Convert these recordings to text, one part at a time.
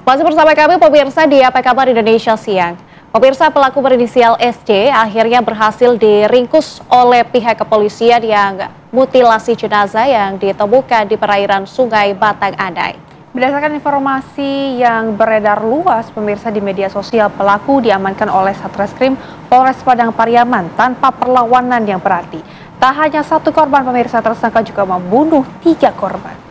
Masih bersama kami pemirsa di Apa Kabar Indonesia Siang. Pemirsa, pelaku berinisial SC akhirnya berhasil diringkus oleh pihak kepolisian yang mutilasi jenazah yang ditemukan di perairan Sungai Batang Anai. Berdasarkan informasi yang beredar luas pemirsa di media sosial, pelaku diamankan oleh Satreskrim Polres Padang Pariaman tanpa perlawanan yang berarti. Tak hanya satu korban pemirsa, tersangka juga membunuh 3 korban.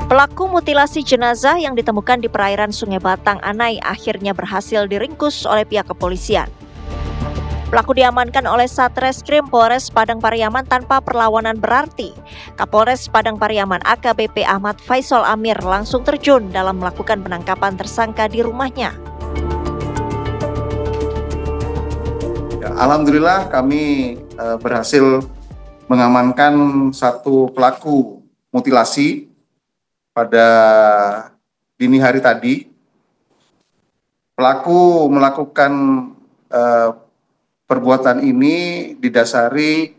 Pelaku mutilasi jenazah yang ditemukan di perairan Sungai Batang Anai akhirnya berhasil diringkus oleh pihak kepolisian. Pelaku diamankan oleh Satreskrim Polres Padang Pariaman tanpa perlawanan berarti. Kapolres Padang Pariaman AKBP Ahmad Faisal Amir langsung terjun dalam melakukan penangkapan tersangka di rumahnya. Ya, alhamdulillah kami berhasil mengamankan satu pelaku mutilasi pada dini hari tadi. Pelaku melakukan perbuatan ini didasari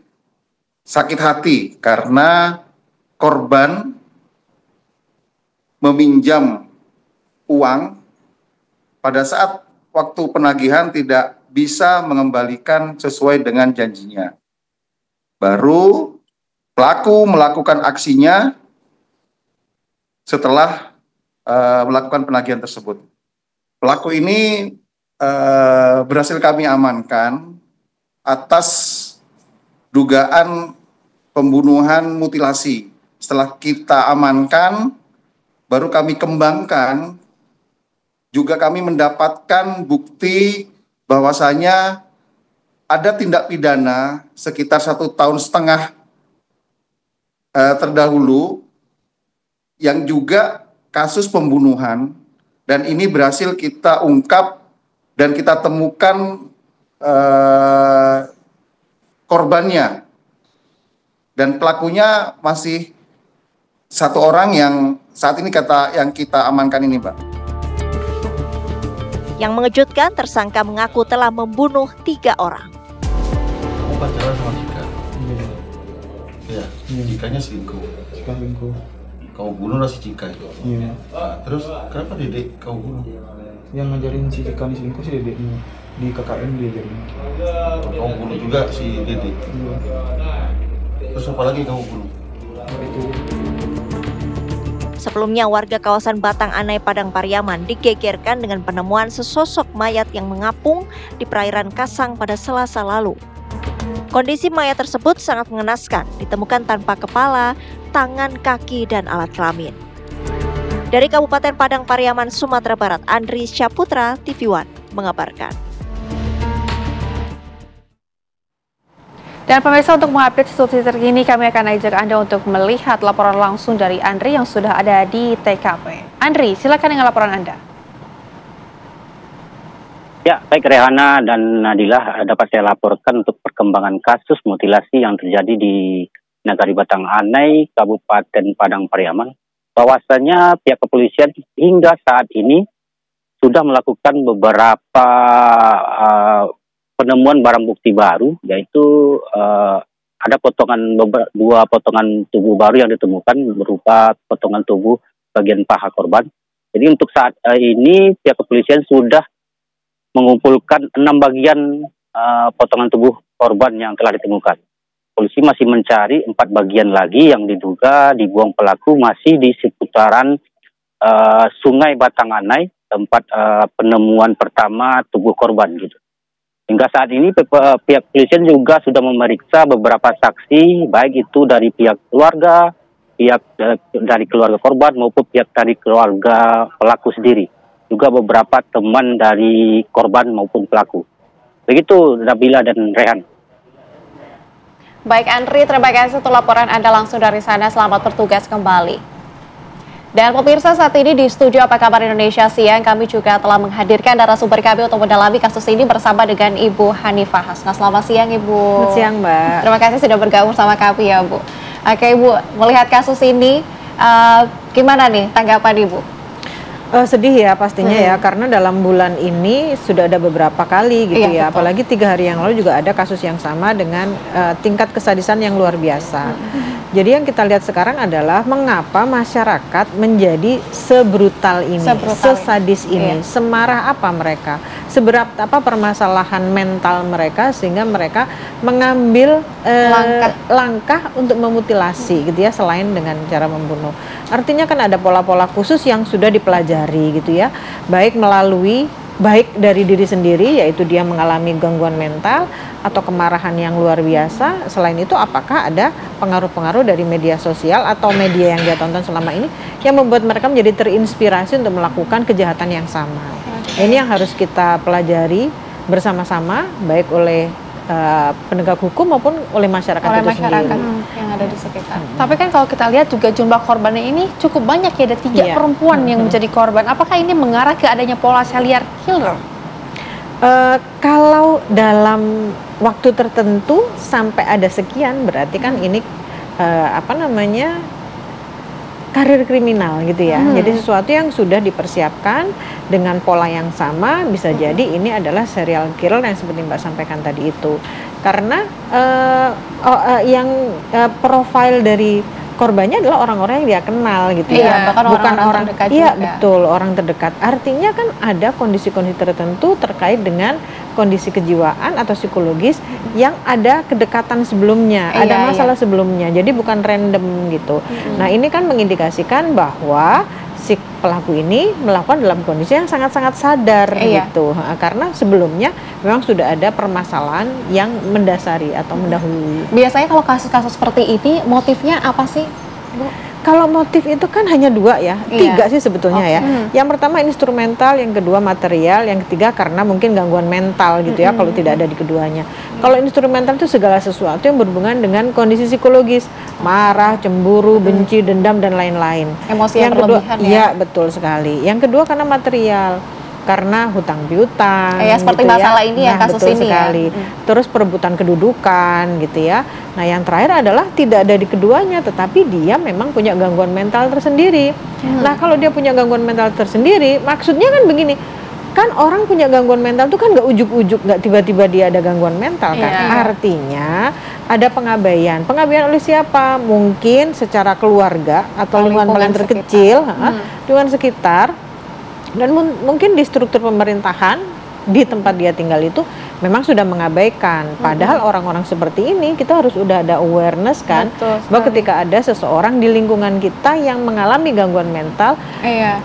sakit hati karena korban meminjam uang pada saat waktu penagihan tidak bisa mengembalikan sesuai dengan janjinya. Baru pelaku melakukan aksinya setelah melakukan penagihan tersebut. Pelaku ini berhasil kami amankan atas dugaan pembunuhan mutilasi. Setelah kita amankan, baru kami kembangkan, juga kami mendapatkan bukti bahwasanya ada tindak pidana sekitar 1,5 tahun terdahulu yang juga kasus pembunuhan, dan ini berhasil kita ungkap dan kita temukan korbannya, dan pelakunya masih 1 orang yang saat ini yang kita amankan ini, Mbak. Yang mengejutkan, tersangka mengaku telah membunuh 3 orang. Kamu pacaran sama Cika? Iya. Cikanya selingkuh. Cika selingkuh. Kamu bunuh lah si Cika itu. Iya. Nah, terus kenapa Dedek kau bunuh? Yang ngajarin si Cika nih selingkuh si Dedeknya. Di KKN dia jadi. Kamu bunuh juga si Dedek. Iya. Terus apa lagi kamu bunuh? Itu. Sebelumnya, warga kawasan Batang Anai Padang Pariaman digegerkan dengan penemuan sesosok mayat yang mengapung di perairan Kasang pada Selasa lalu. Kondisi mayat tersebut sangat mengenaskan, ditemukan tanpa kepala, tangan, kaki, dan alat kelamin. Dari Kabupaten Padang Pariaman, Sumatera Barat, Andri Syaputra, TV One mengabarkan. Dan pemirsa, untuk mengupdate situasi terkini, kami akan ajak Anda untuk melihat laporan langsung dari Andri yang sudah ada di TKP. Andri, silakan dengan laporan Anda. Ya, baik Rehana dan Nadilah, dapat saya laporkan untuk perkembangan kasus mutilasi yang terjadi di Nagari Batang Anai, Kabupaten Padang Pariaman. Bahwasanya pihak kepolisian hingga saat ini sudah melakukan beberapa penemuan barang bukti baru, yaitu ada 2 potongan tubuh baru yang ditemukan berupa potongan tubuh bagian paha korban. Jadi untuk saat ini pihak kepolisian sudah mengumpulkan 6 bagian potongan tubuh korban yang telah ditemukan. Polisi masih mencari 4 bagian lagi yang diduga dibuang pelaku masih di seputaran Sungai Batang Anai, tempat penemuan pertama tubuh korban gitu. Hingga saat ini pihak kepolisian juga sudah memeriksa beberapa saksi, baik itu dari pihak keluarga, pihak dari keluarga korban maupun pihak dari keluarga pelaku sendiri. Juga beberapa teman dari korban maupun pelaku. Begitu Nabila dan Rehan. Baik Andri, terima kasih untuk laporan Anda langsung dari sana. Selamat bertugas kembali. Dan pemirsa, saat ini di studio Apa Kabar Indonesia Siang, kami juga telah menghadirkan narasumber kami untuk mendalami kasus ini bersama dengan Ibu Hanifah Hasna. Selamat siang Ibu. Selamat siang Mbak. Terima kasih sudah bergabung sama kami ya Bu. Oke Ibu, melihat kasus ini gimana nih tanggapan Ibu? Sedih ya pastinya ya, karena dalam bulan ini sudah ada beberapa kali gitu ya, apalagi 3 hari yang lalu juga ada kasus yang sama dengan tingkat kesadisan yang luar biasa. Jadi yang kita lihat sekarang adalah mengapa masyarakat menjadi sebrutal ini, sesadis ini, semarah apa mereka, seberat apa permasalahan mental mereka sehingga mereka mengambil langkah untuk memutilasi gitu ya, selain dengan cara membunuh. Artinya kan ada pola-pola khusus yang sudah dipelajari gitu ya, baik dari diri sendiri, yaitu dia mengalami gangguan mental atau kemarahan yang luar biasa. Selain itu, apakah ada pengaruh-pengaruh dari media sosial atau media yang dia tonton selama ini yang membuat mereka menjadi terinspirasi untuk melakukan kejahatan yang sama. Ini yang harus kita pelajari bersama-sama, baik oleh penegak hukum maupun oleh masyarakat sendiri yang ada di sekitar. Tapi kan kalau kita lihat juga jumlah korbannya ini cukup banyak ya, ada 3 perempuan yang menjadi korban. Apakah ini mengarah ke adanya pola serial killer? Kalau dalam waktu tertentu sampai ada sekian, berarti kan ini karir kriminal gitu ya. Jadi sesuatu yang sudah dipersiapkan dengan pola yang sama, bisa jadi ini adalah serial killer yang seperti Mbak sampaikan tadi itu. Karena profil dari korbannya adalah orang-orang yang dia kenal gitu ya, bukan orang terdekat. Iya, betul, orang terdekat. Artinya kan ada kondisi-kondisi tertentu terkait dengan kondisi kejiwaan atau psikologis yang ada kedekatan sebelumnya, ada masalah sebelumnya. Jadi bukan random gitu. Nah, ini kan mengindikasikan bahwa si pelaku ini melakukan dalam kondisi yang sangat-sangat sadar gitu, karena sebelumnya memang sudah ada permasalahan yang mendasari atau mendahului. Biasanya kalau kasus-kasus seperti ini motifnya apa sih, Bu? Kalau motif itu kan hanya 2 ya, 3 sih sebetulnya ya. Yang pertama instrumental, yang kedua material, yang ketiga karena mungkin gangguan mental gitu ya, kalau tidak ada di keduanya. Kalau instrumental itu segala sesuatu yang berhubungan dengan kondisi psikologis, marah, cemburu, benci, dendam dan lain-lain. Emosi yang berlebihan ya. Iya, betul sekali. Yang kedua karena material, karena hutang piutang seperti gitu masalah ini ya, kasus betul ini sekali. Terus perebutan kedudukan gitu ya. Nah, yang terakhir adalah tidak ada di keduanya, tetapi dia memang punya gangguan mental tersendiri. Nah, kalau dia punya gangguan mental tersendiri, maksudnya kan begini, kan orang punya gangguan mental itu kan nggak ujuk-ujuk, nggak tiba-tiba dia ada gangguan mental kan. Artinya ada pengabaian oleh siapa? Mungkin secara keluarga atau lingkungan paling terkecil, lingkungan sekitar. Dan mungkin di struktur pemerintahan di tempat dia tinggal itu memang sudah mengabaikan. Padahal orang-orang seperti ini kita harus udah ada awareness kan, bahwa ketika ada seseorang di lingkungan kita yang mengalami gangguan mental,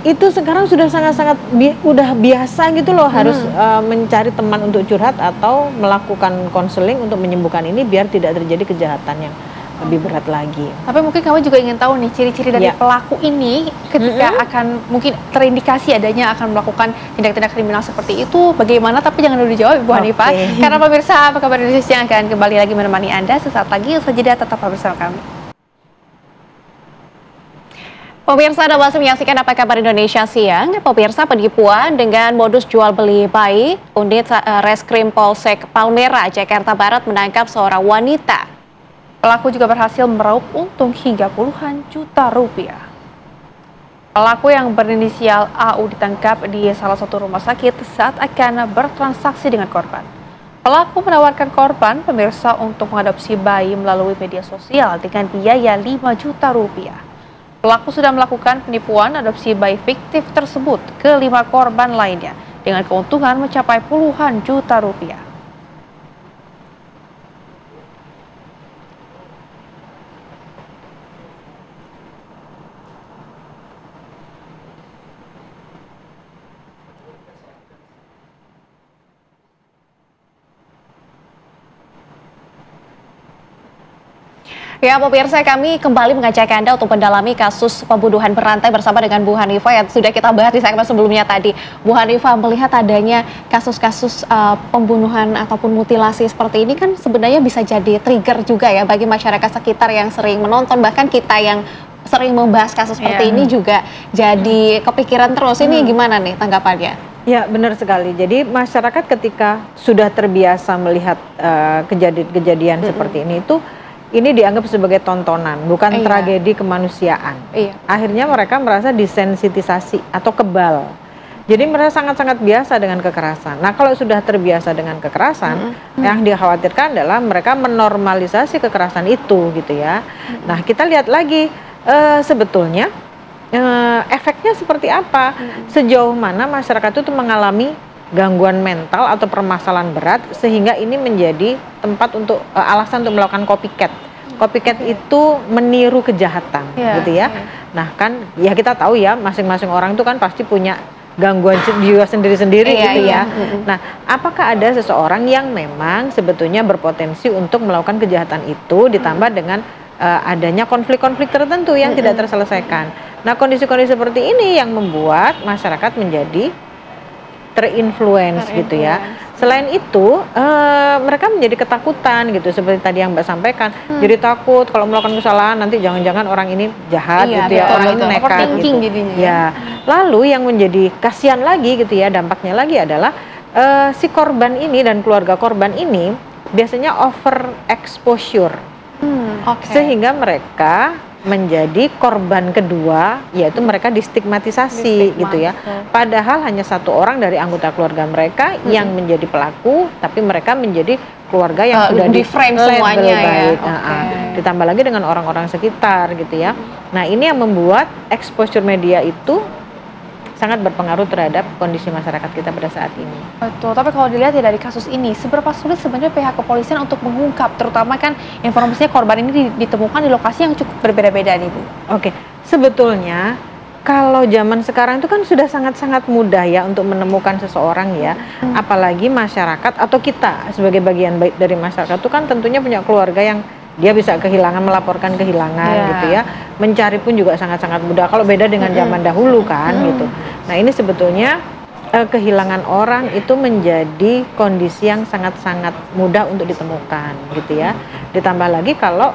itu sekarang sudah sangat-sangat udah biasa gitu loh, harus mencari teman untuk curhat atau melakukan konseling untuk menyembuhkan ini biar tidak terjadi kejahatan yang lebih berat lagi. Tapi mungkin kamu juga ingin tahu nih ciri-ciri dari pelaku ini ketika akan mungkin terindikasi adanya akan melakukan tindak-tindak kriminal seperti itu bagaimana, tapi jangan dulu dijawab Ibu Hanifah, karena pemirsa Apa Kabar Indonesia yang akan kembali lagi menemani Anda sesaat lagi. Saja tetap bersama kami. Pemirsa, Anda masih menyaksikan Apa Kabar Indonesia Siang. Pemirsa, penipuan dengan modus jual beli bayi, unit Reskrim Polsek Palmera, Jakarta Barat menangkap seorang wanita. Pelaku juga berhasil meraup untung hingga puluhan juta rupiah. Pelaku yang berinisial AU ditangkap di salah satu rumah sakit saat akan bertransaksi dengan korban. Pelaku menawarkan korban, pemirsa, untuk mengadopsi bayi melalui media sosial dengan biaya 5 juta rupiah. Pelaku sudah melakukan penipuan adopsi bayi fiktif tersebut ke 5 korban lainnya dengan keuntungan mencapai puluhan juta rupiah. Ya, pemirsa, kami kembali mengajak Anda untuk mendalami kasus pembunuhan berantai bersama dengan Bu Hanifah yang sudah kita bahas di segmen sebelumnya tadi. Bu Hanifah, melihat adanya kasus-kasus pembunuhan ataupun mutilasi seperti ini kan sebenarnya bisa jadi trigger juga ya bagi masyarakat sekitar yang sering menonton, bahkan kita yang sering membahas kasus seperti ini juga jadi kepikiran terus. Ini gimana nih tanggapannya? Ya, benar sekali. Jadi masyarakat ketika sudah terbiasa melihat kejadian-kejadian seperti ini dianggap sebagai tontonan, bukan tragedi kemanusiaan. Akhirnya mereka merasa disensitisasi atau kebal Jadi mereka sangat-sangat biasa dengan kekerasan. Nah, kalau sudah terbiasa dengan kekerasan, yang dikhawatirkan adalah mereka menormalisasi kekerasan itu gitu ya. Nah, kita lihat lagi sebetulnya efeknya seperti apa, sejauh mana masyarakat itu mengalami gangguan mental atau permasalahan berat sehingga ini menjadi tempat untuk alasan untuk melakukan copycat. Copycat itu meniru kejahatan, gitu ya. Nah, kan ya kita tahu ya, masing-masing orang itu kan pasti punya gangguan jiwa sendiri-sendiri gitu ya. Nah, apakah ada seseorang yang memang sebetulnya berpotensi untuk melakukan kejahatan itu ditambah dengan adanya konflik-konflik tertentu yang tidak terselesaikan. Nah, kondisi-kondisi seperti ini yang membuat masyarakat menjadi terinfluence gitu ya. Selain itu, mereka menjadi ketakutan gitu, seperti tadi yang Mbak sampaikan. Jadi takut kalau melakukan kesalahan nanti jangan-jangan orang ini jahat gitu ya, orang ini nekat gitu. Ya. Lalu yang menjadi kasihan lagi gitu ya, dampaknya lagi adalah si korban ini dan keluarga korban ini biasanya over exposure. Sehingga mereka menjadi korban kedua, yaitu mereka distigmatisasi gitu ya. Padahal hanya satu orang dari anggota keluarga mereka yang menjadi pelaku, tapi mereka menjadi keluarga yang sudah di frame semuanya baik. Ditambah lagi dengan orang-orang sekitar gitu ya. Nah, ini yang membuat exposure media itu sangat berpengaruh terhadap kondisi masyarakat kita pada saat ini. Betul, tapi kalau dilihat ya dari kasus ini, seberapa sulit sebenarnya pihak kepolisian untuk mengungkap, terutama kan informasinya korban ini ditemukan di lokasi yang cukup berbeda-beda nih Bu. Oke, sebetulnya kalau zaman sekarang itu kan sudah sangat-sangat mudah ya untuk menemukan seseorang ya, apalagi masyarakat atau kita sebagai bagian baik dari masyarakat itu kan tentunya punya keluarga yang dia bisa kehilangan, melaporkan kehilangan gitu ya, mencari pun juga sangat-sangat mudah. Kalau beda dengan zaman dahulu kan gitu. Nah, ini sebetulnya kehilangan orang itu menjadi kondisi yang sangat-sangat mudah untuk ditemukan gitu ya. Ditambah lagi kalau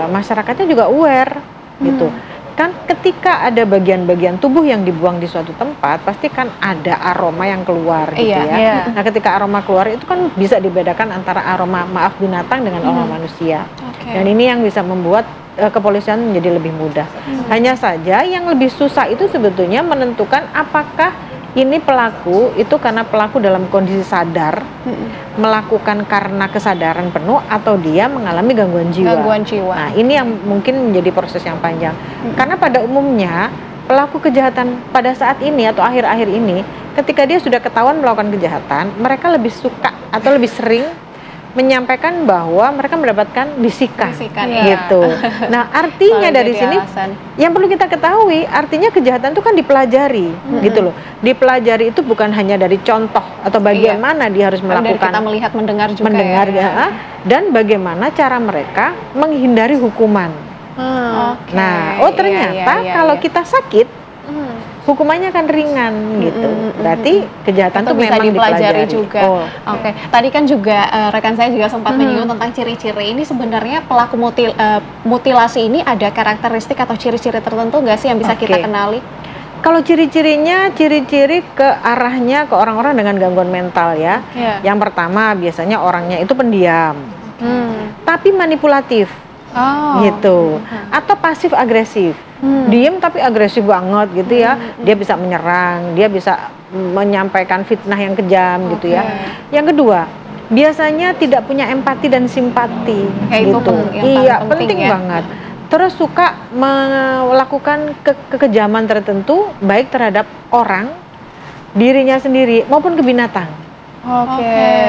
masyarakatnya juga aware gitu. Kan ketika ada bagian-bagian tubuh yang dibuang di suatu tempat, pasti kan ada aroma yang keluar gitu ya. Nah, ketika aroma keluar itu kan bisa dibedakan antara aroma binatang dengan aroma manusia. Dan ini yang bisa membuat kepolisian menjadi lebih mudah. Hanya saja yang lebih susah itu sebetulnya menentukan apakah ini pelaku itu karena pelaku dalam kondisi sadar melakukan karena kesadaran penuh atau dia mengalami gangguan jiwa. Nah, ini yang mungkin menjadi proses yang panjang. Karena pada umumnya pelaku kejahatan pada saat ini atau akhir-akhir ini, ketika dia sudah ketahuan melakukan kejahatan, mereka lebih suka atau lebih sering menyampaikan bahwa mereka mendapatkan bisikan gitu. Nah, artinya dari sini yang perlu kita ketahui, artinya kejahatan itu kan dipelajari gitu loh. Dipelajari itu bukan hanya dari contoh atau bagian mana dia harus melakukan. Dari kita melihat, mendengar juga dan bagaimana cara mereka menghindari hukuman. Nah, ternyata kalau kita sakit hukumannya kan ringan gitu. Berarti kejahatan itu memang dipelajari juga. Tadi kan juga rekan saya juga sempat menyinggung tentang ciri-ciri. Ini sebenarnya pelaku mutilasi ini ada karakteristik atau ciri-ciri tertentu nggak sih yang bisa kita kenali? Kalau ciri-cirinya, ciri-ciri ke arahnya ke orang-orang dengan gangguan mental ya. Yang pertama biasanya orangnya itu pendiam, tapi manipulatif. Gitu. Atau pasif agresif. Diem tapi agresif banget gitu ya. Dia bisa menyerang, dia bisa menyampaikan fitnah yang kejam gitu ya. Yang kedua, biasanya tidak punya empati dan simpati gitu. Iya, penting banget. Terus suka melakukan kekejaman tertentu baik terhadap orang, dirinya sendiri maupun ke binatang.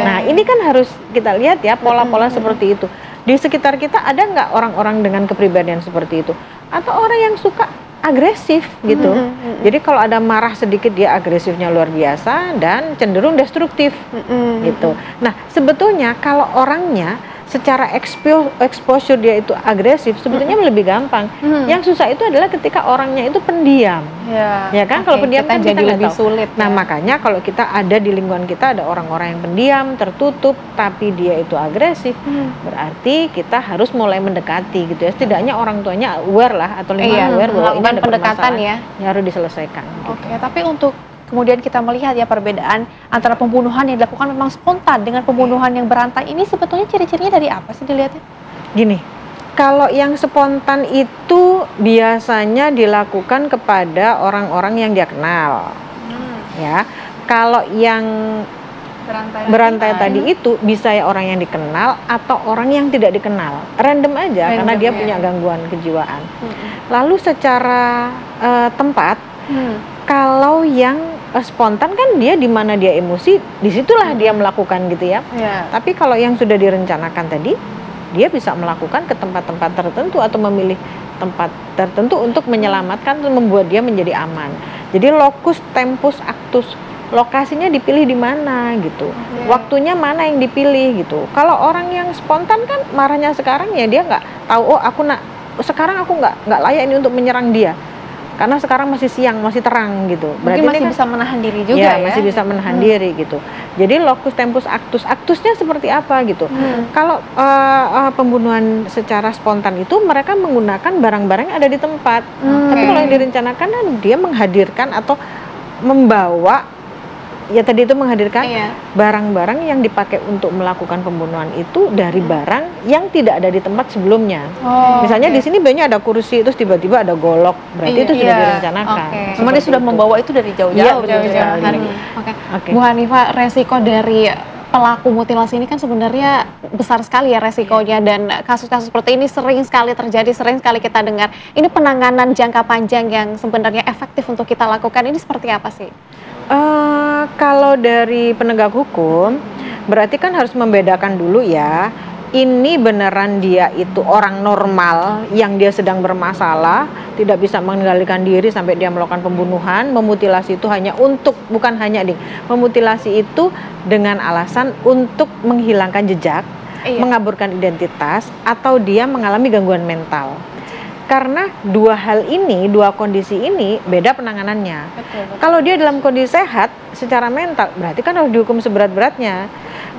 Nah, ini kan harus kita lihat ya pola-pola seperti itu. Di sekitar kita ada nggak orang-orang dengan kepribadian seperti itu? Atau orang yang suka agresif gitu. Jadi kalau ada marah sedikit dia agresifnya luar biasa dan cenderung destruktif gitu. Nah, sebetulnya kalau orangnya secara exposure dia itu agresif, sebetulnya lebih gampang. Yang susah itu adalah ketika orangnya itu pendiam. Ya kan, kalau pendiam kan kita jadi lebih sulit. Nah, makanya kalau kita ada di lingkungan kita ada orang-orang yang pendiam, tertutup, tapi dia itu agresif, berarti kita harus mulai mendekati gitu ya. Setidaknya orang tuanya aware lah atau lingkungan aware bahwa ini ada pendekatan yang harus diselesaikan. Tapi untuk kemudian kita melihat ya perbedaan antara pembunuhan yang dilakukan memang spontan dengan pembunuhan yang berantai, ini sebetulnya ciri-cirinya dari apa sih dilihatnya? Gini, kalau yang spontan itu biasanya dilakukan kepada orang-orang yang dia kenal. ya. Kalau yang berantai tadi itu bisa ya orang yang dikenal atau orang yang tidak dikenal, random aja karena dia punya gangguan kejiwaan. Lalu secara tempat, kalau yang spontan kan dia di mana dia emosi, disitulah dia melakukan gitu ya. Tapi kalau yang sudah direncanakan tadi, dia bisa melakukan ke tempat-tempat tertentu atau memilih tempat tertentu untuk menyelamatkan, untuk membuat dia menjadi aman. Jadi locus tempus actus, lokasinya dipilih di mana gitu, waktunya mana yang dipilih gitu. Kalau orang yang spontan kan marahnya sekarang ya dia nggak tahu, oh sekarang aku nggak layak ini untuk menyerang dia karena sekarang masih siang, masih terang gitu. Berarti mungkin masih kan bisa menahan diri juga ya, masih bisa menahan diri gitu. Jadi locus tempus actus, actusnya seperti apa gitu. Kalau pembunuhan secara spontan itu mereka menggunakan barang-barang yang ada di tempat. Tapi kalau yang direncanakan kan dia menghadirkan atau membawa, ya tadi itu menghadirkan barang-barang yang dipakai untuk melakukan pembunuhan itu dari barang yang tidak ada di tempat sebelumnya. Misalnya di sini banyak ada kursi, terus tiba-tiba ada golok, berarti itu sudah direncanakan. Cuma dia sudah membawa itu dari jauh-jauh hari. Bu Hanifah, resiko dari pelaku mutilasi ini kan sebenarnya besar sekali ya resikonya, dan kasus-kasus seperti ini sering sekali terjadi, sering sekali kita dengar. Ini penanganan jangka panjang yang sebenarnya efektif untuk kita lakukan ini seperti apa sih? Kalau dari penegak hukum, berarti kan harus membedakan dulu ya, ini beneran dia itu orang normal yang dia sedang bermasalah, tidak bisa mengendalikan diri sampai dia melakukan pembunuhan, memutilasi itu hanya untuk, bukan hanya memutilasi itu dengan alasan untuk menghilangkan jejak, mengaburkan identitas, atau dia mengalami gangguan mental. Karena dua hal ini, dua kondisi ini beda penanganannya. Kalau dia dalam kondisi sehat secara mental, berarti kan harus dihukum seberat-beratnya.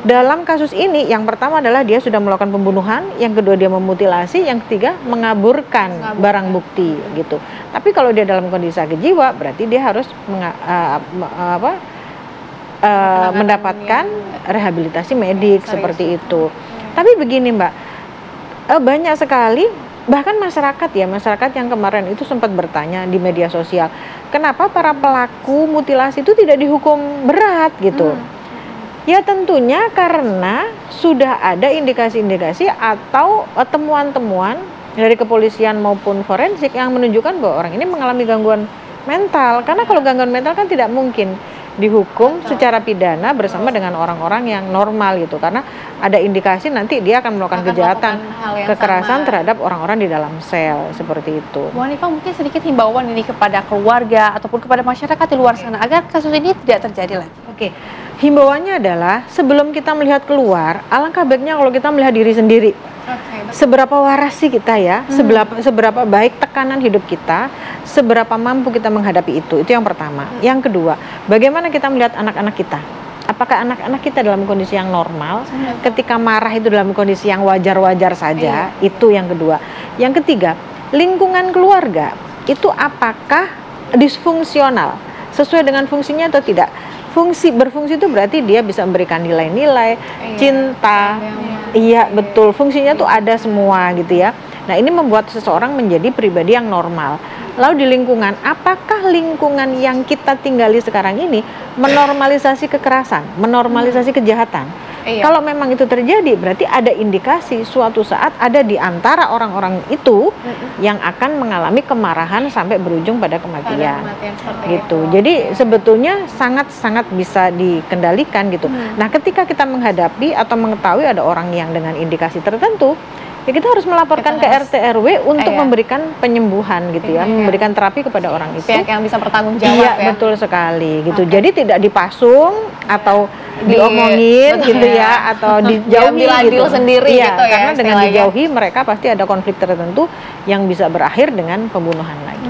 Dalam kasus ini, yang pertama adalah dia sudah melakukan pembunuhan, yang kedua dia memutilasi, yang ketiga mengaburkan barang bukti gitu. Tapi kalau dia dalam kondisi sakit jiwa, berarti dia harus mendapatkan rehabilitasi medik seperti itu. Tapi begini Mbak, banyak sekali bahkan masyarakat yang kemarin itu sempat bertanya di media sosial, kenapa para pelaku mutilasi itu tidak dihukum berat gitu. Ya tentunya karena sudah ada indikasi-indikasi atau temuan-temuan dari kepolisian maupun forensik yang menunjukkan bahwa orang ini mengalami gangguan mental. Karena kalau gangguan mental kan tidak mungkin dihukum secara pidana bersama dengan orang-orang yang normal gitu, karena ada indikasi nanti dia akan melakukan kejahatan kekerasan terhadap orang-orang di dalam sel seperti itu. Bu Hanifah, mungkin sedikit himbauan ini kepada keluarga ataupun kepada masyarakat di luar sana agar kasus ini tidak terjadi lagi. Himbauannya adalah sebelum kita melihat keluar, alangkah baiknya kalau kita melihat diri sendiri. Seberapa waras sih kita ya, seberapa baik tekanan hidup kita, seberapa mampu kita menghadapi itu yang pertama. Yang kedua, bagaimana kita melihat anak-anak kita, apakah anak-anak kita dalam kondisi yang normal, ketika marah itu dalam kondisi yang wajar-wajar saja, itu yang kedua. Yang ketiga, lingkungan keluarga itu apakah disfungsional, sesuai dengan fungsinya atau tidak. Berfungsi itu berarti dia bisa memberikan nilai-nilai, cinta, iya betul, fungsinya tuh ada semua gitu ya. Nah ini membuat seseorang menjadi pribadi yang normal. Lalu di lingkungan, apakah lingkungan yang kita tinggali sekarang ini menormalisasi kekerasan, menormalisasi kejahatan? Kalau memang itu terjadi, berarti ada indikasi suatu saat ada di antara orang-orang itu yang akan mengalami kemarahan sampai berujung pada kematian. Gitu. Jadi sebetulnya sangat-sangat bisa dikendalikan gitu. Nah, ketika kita menghadapi atau mengetahui ada orang yang dengan indikasi tertentu, ya kita harus melaporkan ke RT RW untuk memberikan penyembuhan gitu ya, memberikan terapi kepada orang itu. Pihak yang bisa bertanggung jawab ya. Betul sekali gitu. Jadi tidak dipasung atau diomongin gitu ya, atau dijauhi gitu sendiri gitu ya. Karena dengan dijauhi mereka pasti ada konflik tertentu yang bisa berakhir dengan pembunuhan lagi.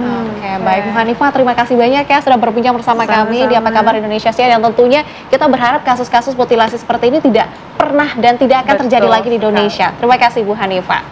Baik Bu Hanifah, terima kasih banyak ya sudah berbincang bersama kami di Apa Kabar Indonesia Siang, dan tentunya kita berharap kasus-kasus mutilasi seperti ini tidak pernah dan tidak akan terjadi lagi di Indonesia. Terima kasih Bu Hanifah.